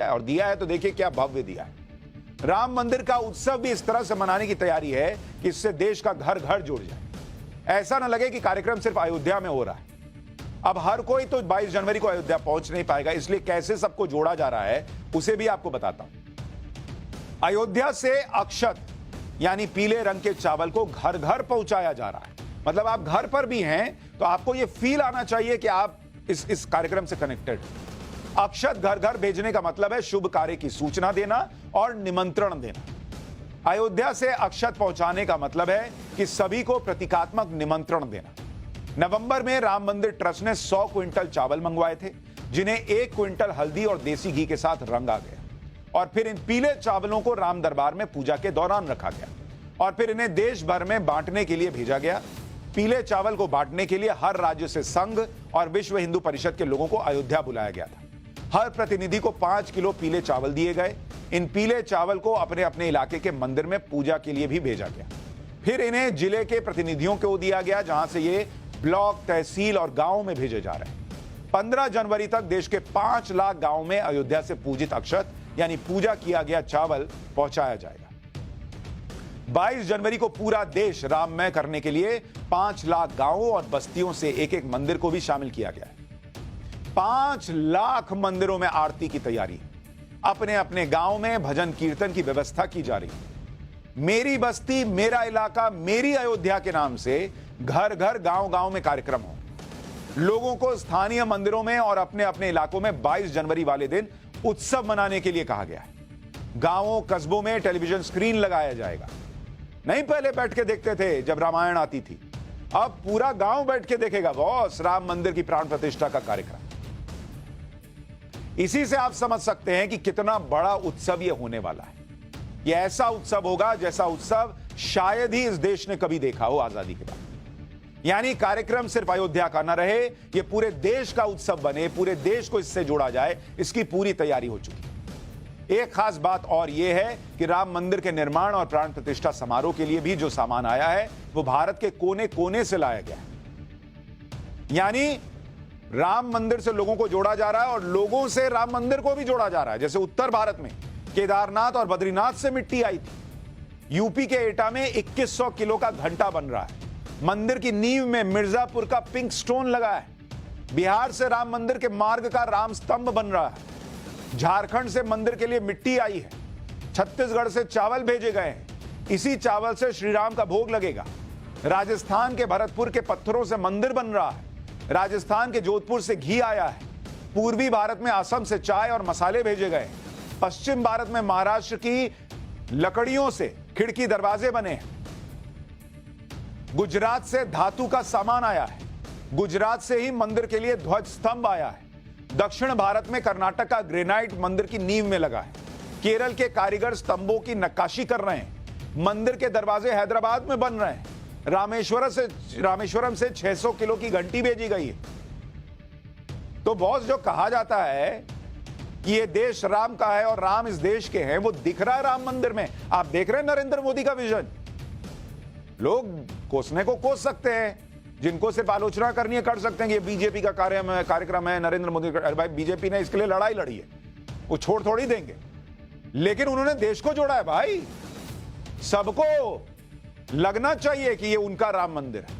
है, और दिया है तो देखिए क्या भव्य दिया है। राम मंदिर का उत्सव भी इस तरह से मनाने की तैयारी है कि इससे देश का घर घर जुड़ जाए। ऐसा ना लगे कि कार्यक्रम सिर्फ अयोध्या में हो रहा है। अब हर कोई तो 22 जनवरी को अयोध्या पहुंच नहीं पाएगा, इसलिए कैसे सबको जोड़ा जा रहा है उसे भी आपको बताता हूं। अयोध्या से अक्षत यानी पीले रंग के चावल को घर घर पहुंचाया जा रहा है। मतलब आप घर पर भी हैं तो आपको यह फील आना चाहिए कि आप इस कार्यक्रम से कनेक्टेड। अक्षत घर घर भेजने का मतलब है शुभ कार्य की सूचना देना और निमंत्रण देना। अयोध्या से अक्षत पहुंचाने का मतलब है कि सभी को प्रतीकात्मक निमंत्रण देना। नवंबर में राम मंदिर ट्रस्ट ने 100 क्विंटल चावल मंगवाए थे, जिन्हें 1 क्विंटल हल्दी और देसी घी के साथ रंगा गया, और फिर इन पीले चावलों को राम दरबार में पूजा के दौरान रखा गया और फिर इन्हें देश भर में बांटने के लिए भेजा गया। पीले चावल को बांटने के लिए हर राज्य से संघ और विश्व हिंदू परिषद के लोगों को अयोध्या बुलाया गया था। हर प्रतिनिधि को 5 किलो पीले चावल दिए गए। इन पीले चावल को अपने अपने इलाके के मंदिर में पूजा के लिए भी भेजा गया। फिर इन्हें जिले के प्रतिनिधियों को दिया गया, जहां से ये ब्लॉक, तहसील और गांव में भेजे जा रहे हैं। 15 जनवरी तक देश के 5 लाख गांव में अयोध्या से पूजित अक्षत यानी पूजा किया गया चावल पहुंचाया जाएगा। 22 जनवरी को पूरा देश राममय करने के लिए 5 लाख गांवों और बस्तियों से एक एक मंदिर को भी शामिल किया गया है। 5 लाख मंदिरों में आरती की तैयारी। अपने अपने गांव में भजन कीर्तन की व्यवस्था की जा रही है। मेरी बस्ती मेरा इलाका मेरी अयोध्या के नाम से घर घर गांव गांव में कार्यक्रम हो। लोगों को स्थानीय मंदिरों में और अपने अपने इलाकों में 22 जनवरी वाले दिन उत्सव मनाने के लिए कहा गया है। गांवों कस्बों में टेलीविजन स्क्रीन लगाया जाएगा। नहीं पहले बैठ के देखते थे जब रामायण आती थी, अब पूरा गांव बैठ के देखेगा बॉस राम मंदिर की प्राण प्रतिष्ठा का कार्यक्रम। इसी से आप समझ सकते हैं कि कितना बड़ा उत्सव यह होने वाला है। यह ऐसा उत्सव होगा जैसा उत्सव शायद ही इस देश ने कभी देखा हो आजादी के बाद। यानी कार्यक्रम सिर्फ अयोध्या का न रहे, यह पूरे देश का उत्सव बने, पूरे देश को इससे जोड़ा जाए, इसकी पूरी तैयारी हो चुकी है। एक खास बात और यह है कि राम मंदिर के निर्माण और प्राण प्रतिष्ठा समारोह के लिए भी जो सामान आया है वो भारत के कोने कोने से लाया गया है। यानी राम मंदिर से लोगों को जोड़ा जा रहा है और लोगों से राम मंदिर को भी जोड़ा जा रहा है। जैसे उत्तर भारत में केदारनाथ और बद्रीनाथ से मिट्टी आई थी, यूपी के एटा में 2100 किलो का घंटा बन रहा है। मंदिर की नींव में मिर्जापुर का पिंक स्टोन लगा है। बिहार से राम मंदिर के मार्ग का राम स्तंभ बन रहा है। झारखंड से मंदिर के लिए मिट्टी आई है। छत्तीसगढ़ से चावल भेजे गए हैं, इसी चावल से श्री राम का भोग लगेगा। राजस्थान के भरतपुर के पत्थरों से मंदिर बन रहा है। राजस्थान के जोधपुर से घी आया है। पूर्वी भारत में असम से चाय और मसाले भेजे गए। पश्चिम भारत में महाराष्ट्र की लकड़ियों से खिड़की दरवाजे बने हैं। गुजरात से धातु का सामान आया है। गुजरात से ही मंदिर के लिए ध्वज स्तंभ आया है। दक्षिण भारत में कर्नाटक का ग्रेनाइट मंदिर की नींव में लगा है। केरल के कारीगर स्तंभों की नक्काशी कर रहे हैं। मंदिर के दरवाजे हैदराबाद में बन रहे हैं। रामेश्वरम से 600 किलो की घंटी भेजी गई है। तो बॉस जो कहा जाता है कि ये देश राम का है और राम इस देश के हैं, वो दिख रहा है राम मंदिर में। आप देख रहे हैं नरेंद्र मोदी का विजन। लोग कोसने को कोस सकते हैं, जिनको सिर्फ आलोचना करनी है कर सकते हैं कि ये बीजेपी का कार्यक्रम है, नरेंद्र मोदी का। अरे भाई, बीजेपी ने इसके लिए लड़ाई लड़ी है, वो छोड़ थोड़ी देंगे। लेकिन उन्होंने देश को जोड़ा है भाई। सबको लगना चाहिए कि ये उनका राम मंदिर है।